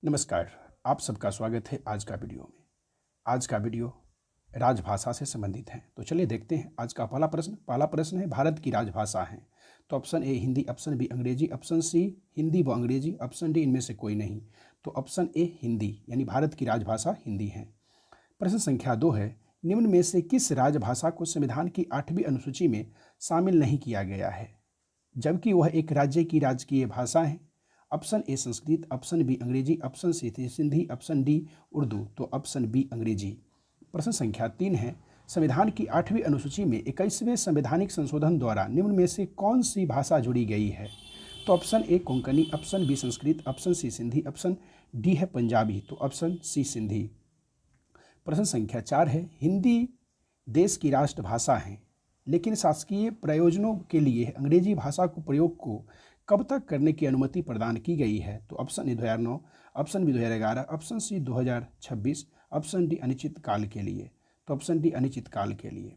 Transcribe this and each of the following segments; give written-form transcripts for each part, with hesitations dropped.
नमस्कार। आप सबका स्वागत है आज का वीडियो में। आज का वीडियो राजभाषा से संबंधित है। तो चलिए देखते हैं आज का पहला प्रश्न है, भारत की राजभाषा है। तो option A Hindi, option B Angrezi, option C Hindi व अंग्रेजी, ऑप्शन डी इनमें से कोई नहीं। तो ऑप्शन ए हिंदी, यानी भारत की राजभाषा हिंदी है। प्रश्न संख्या 2 है, निम्न में से किस राजभाषा को संविधान की 8वीं अनुसूची में शामिल नहीं किया गया है, जबकि वह एक राज्य की राजकीय भाषा है? Option A Sanskrit, option B Angrezi, option C Sindhi, option D Urdu. तो ऑप्शन बी अंग्रेजी। प्रश्न संख्या 3 है, संविधान की 8वीं अनुसूची में 21वें संवैधानिक संशोधन द्वारा निम्न में से कौन सी भाषा जोड़ी गई है? तो option A Konkani, option B Sanskrit, option C Sindhi, option D है पंजाबी। तो ऑप्शन सी सिंधी। प्रश्न संख्या 4 है, हिंदी देश की राष्ट्रभाषा है, लेकिन शासकीय प्रयोजनों के लिए अंग्रेजी भाषा को प्रयोग को कब तक करने की अनुमति प्रदान की गई है? तो option A 2009, option B 2011, option C 2026, option D अनिश्चित काल के लिए। तो ऑप्शन डी अनिश्चित काल के लिए।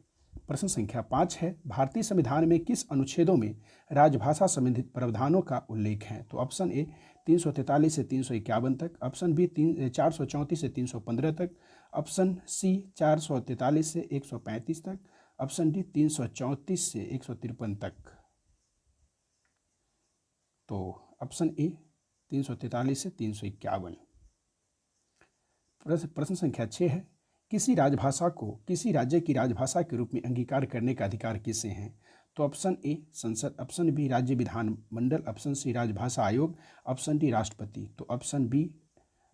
प्रश्न संख्या 5 है, भारतीय संविधान में किस अनुच्छेदों में राजभाषा संबंधित प्रावधानों का उल्लेख है? तो ऑप्शन ए 343 से 351 तक, ऑप्शन बी 434 से 315 तक, ऑप्शन सी 443 से 135 तक, ऑप्शन डी 334 से 153 तक। तो ऑप्शन ए 343 से 351। प्रश्न संख्या 6 है, किसी राजभाषा को किसी राज्य की राजभाषा के रूप में अंगीकार करने का अधिकार किसे हैं? तो ऑप्शन ए संसद, ऑप्शन बी राज्य विधानमंडल, ऑप्शन सी राजभाषा आयोग, ऑप्शन डी राष्ट्रपति। तो ऑप्शन बी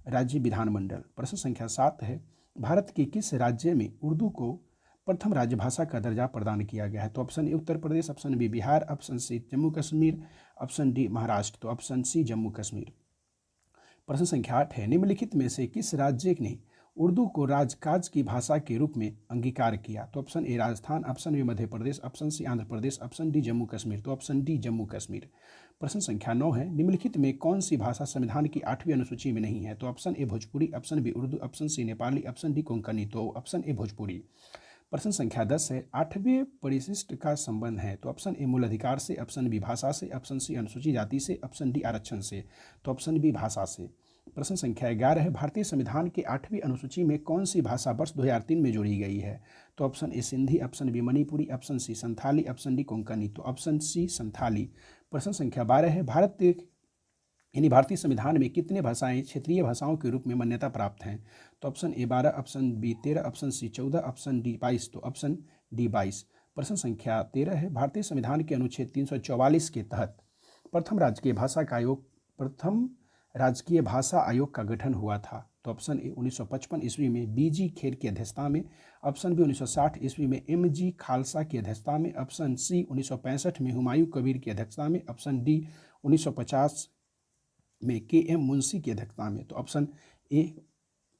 राज्य विधानमंडल। प्रश्न संख्या 7 है, भारत के किस राज्य में उर्दू को प्रथम राजभाषा का दर्जा प्रदान किया गया है? तो option A Uttar Pradesh, option B Bihar, option C Jammu Kashmir, option D Maharashtra. तो ऑप्शन सी जम्मू कश्मीर। प्रश्न संख्या 8 है, निम्नलिखित में से किस राज्य ने उर्दू को राजकाज की भाषा के रूप में अंगीकार किया? तो option A Rajasthan, option B Madhya Pradesh, option C Andhra Pradesh, option D Jammu Kashmir. तो ऑप्शन डी जम्मू कश्मीर। प्रश्न संख्या 9 है, निम्नलिखित में कौन सी भाषा संविधान की 8वीं अनुसूची में नहीं है? तो option A Bhojpuri, option B Urdu, option C Nepali, option D Konkani. तो ऑप्शन ए भोजपुरी। प्रश्न संख्या 10 है, 8वें परिशिष्ट का संबंध है? तो ऑप्शन ए मूल अधिकार से, ऑप्शन बी भाषा से, ऑप्शन सी अनुसूचित जाति से, ऑप्शन डी आरक्षण से। तो ऑप्शन बी भाषा से। प्रश्न संख्या 11 है, भारतीय संविधान की 8वीं अनुसूची में कौन सी भाषा वर्ष 2003 में जोड़ी गई है? तो option A Sindhi, option B Manipuri, option C Santali, option D Konkani. तो ऑप्शन सी संथाली। प्रश्न संख्या 12 है, भारतीय संविधान में कितने भाषाएं क्षेत्रीय भाषाओं के रूप में मान्यता प्राप्त हैं? तो option A 12, option B 13, option C 14, option D 22। तो ऑप्शन डी 22। प्रश्न संख्या 13 है, भारतीय संविधान के अनुच्छेद 344 के तहत प्रथम राजकीय भाषा आयोग का गठन हुआ था? तो ऑप्शन ए 1955 ईस्वी में बीजी खेर की अध्यक्षता में, ऑप्शन बी 1960 ईस्वी में एम.जी. खालसा की अध्यक्षता में, ऑप्शन सी 1965 में हुमायूं कबीर की अध्यक्षता में, ऑप्शन डी 1950 में के.एम. मुंशी की अध्यक्षता में। तो ऑप्शन ए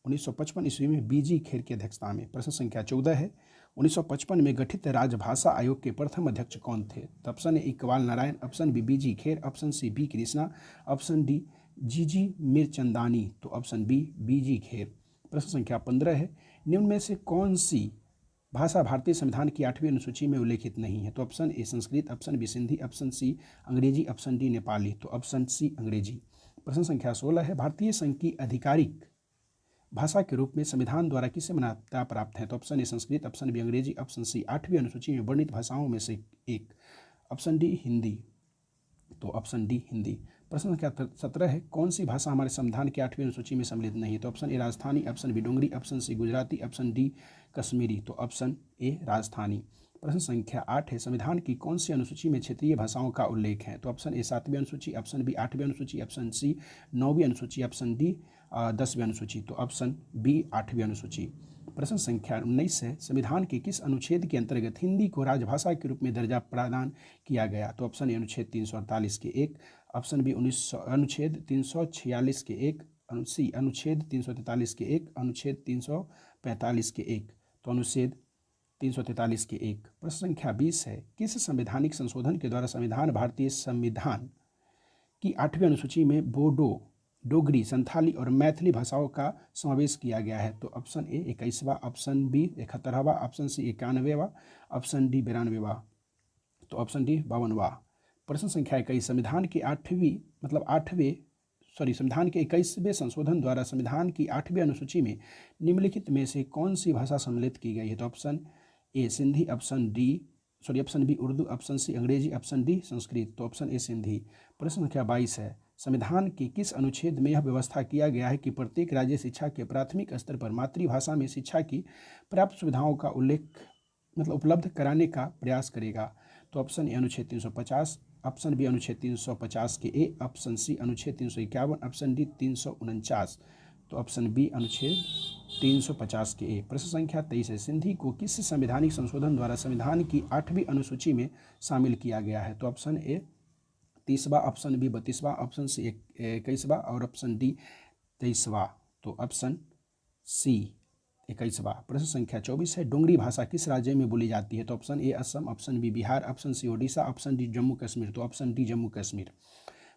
1955 ईस्वी में बीजी खेर की अध्यक्षता में। प्रश्न संख्या 14 है, 1955 में गठित राजभाषा आयोग के प्रथम अध्यक्ष कौन थे? तो option A Iqbal Narayan, option B B G Kher, option C B Krishna, option D G G Mirchandani. तो ऑप्शन बी बीजी खेर। प्रश्न संख्या 15 है, निम्न में से कौन सी भाषा भारतीय संविधान की 8वीं अनुसूची में उल्लेखित नहीं है? तो option A Sanskrit, option B Sindhi, option C Angrezi, option D Nepali. तो ऑप्शन सी अंग्रेजी। प्रश्न संख्या 16 है, भारतीय संघ की आधिकारिक भाषा के रूप में संविधान द्वारा किसे मान्यता प्राप्त है? तो option A Sanskrit, option B Angrezi, option C 8वीं अनुसूची में वर्णित भाषाओं में से एक, ऑप्शन डी हिंदी। तो ऑप्शन डी हिंदी। प्रश्न संख्या 17 है, कौन सी भाषा हमारे संविधान की 8वीं अनुसूची में सम्मिलित नहीं है? तो option A Rajasthani, option B Dogri, option C Gujarati, option D Kashmiri. तो ऑप्शन ए राजस्थानी। प्रश्न संख्या 8 है, संविधान की कौन सी अनुसूची में क्षेत्रीय भाषाओं का उल्लेख है? तो ऑप्शन ए 7वीं अनुसूची, ऑप्शन बी 8वीं अनुसूची, ऑप्शन सी 9वीं अनुसूची, ऑप्शन डी 10वीं अनुसूची। तो ऑप्शन बी 8वीं अनुसूची। प्रश्न संख्या 19 है, संविधान के किस अनुच्छेद के अंतर्गत हिंदी को राजभाषा के रूप में दर्जा प्रदान किया गया? तो ऑप्शन ए अनुच्छेद 348 के 1, ऑप्शन बी अनुच्छेद 346 के 1, सी अनुच्छेद 343 के 1, अनुच्छेद 345 के 1। तो अनुच्छेद 343 के 1। प्रश्न संख्या 20 है, किस संवैधानिक संशोधन के द्वारा भारतीय संविधान की 8वीं अनुसूची में बोडो, डोगरी, संथाली और मैथिली भाषाओं का समावेश किया गया है? तो ऑप्शन ए 21वां, ऑप्शन बी 71वां, ऑप्शन सी 91वां, ऑप्शन डी 92वां। तो ऑप्शन डी 52वां। प्रश्न संख्या 21, संविधान की 8वें संविधान के 21वें संशोधन द्वारा संविधान की 8वीं अनुसूची में निम्नलिखित में से कौन सी भाषा सम्मिलित की गई है? तो option A Sindhi, option B Urdu, option C Angrezi, option D Sanskrit. तो ऑप्शन ए सिंधी। प्रश्न संख्या 22 है, संविधान के किस अनुच्छेद में यह व्यवस्था किया गया है कि प्रत्येक राज्य शिक्षा के प्राथमिक स्तर पर मातृभाषा में शिक्षा की पर्याप्त सुविधाओं का उपलब्ध कराने का प्रयास करेगा? तो ऑप्शन ए अनुच्छेद 350, ऑप्शन बी अनुच्छेद 350 के ए, ऑप्शन सी अनुच्छेद 351, ऑप्शन डी 349। तो ऑप्शन बी अनुच्छेद 350 के ए। प्रश्न संख्या 23 है, सिंधी को किस संवैधानिक संशोधन द्वारा संविधान की 8वीं अनुसूची में शामिल किया गया है? तो ऑप्शन ए 30वां, ऑप्शन बी 32वां, ऑप्शन सी 21वां और ऑप्शन डी 23वां। तो ऑप्शन सी 21वां। प्रश्न संख्या 24 है, डोंगरी भाषा किस राज्य में बोली जाती है? तो option A Assam, option B Bihar, option C Odisha, option D Jammu Kashmir. तो ऑप्शन डी जम्मू कश्मीर।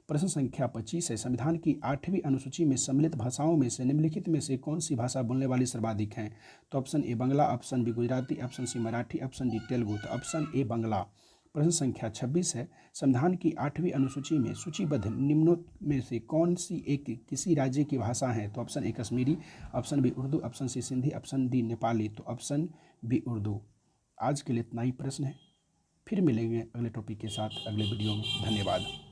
प्रश्न संख्या 25 है, संविधान की 8वीं अनुसूची में सम्मिलित भाषाओं में से निम्नलिखित में से कौन सी भाषा बोलने वाली सर्वाधिक हैं? तो option A Bangla, option B Gujarati, option C Marathi, option D Telugu. तो ऑप्शन ए बंगला। प्रश्न संख्या 26 है, संविधान की 8वीं अनुसूची में सूचीबद्ध निम्नोक्त में से कौन सी एक किसी राज्य की भाषा है? तो option A Kashmiri, option B Urdu, option C Sindhi, option D Nepali. तो ऑप्शन बी उर्दू। आज के लिए इतना ही प्रश्न है, फिर मिलेंगे अगले टॉपिक के साथ अगले वीडियो में। धन्यवाद।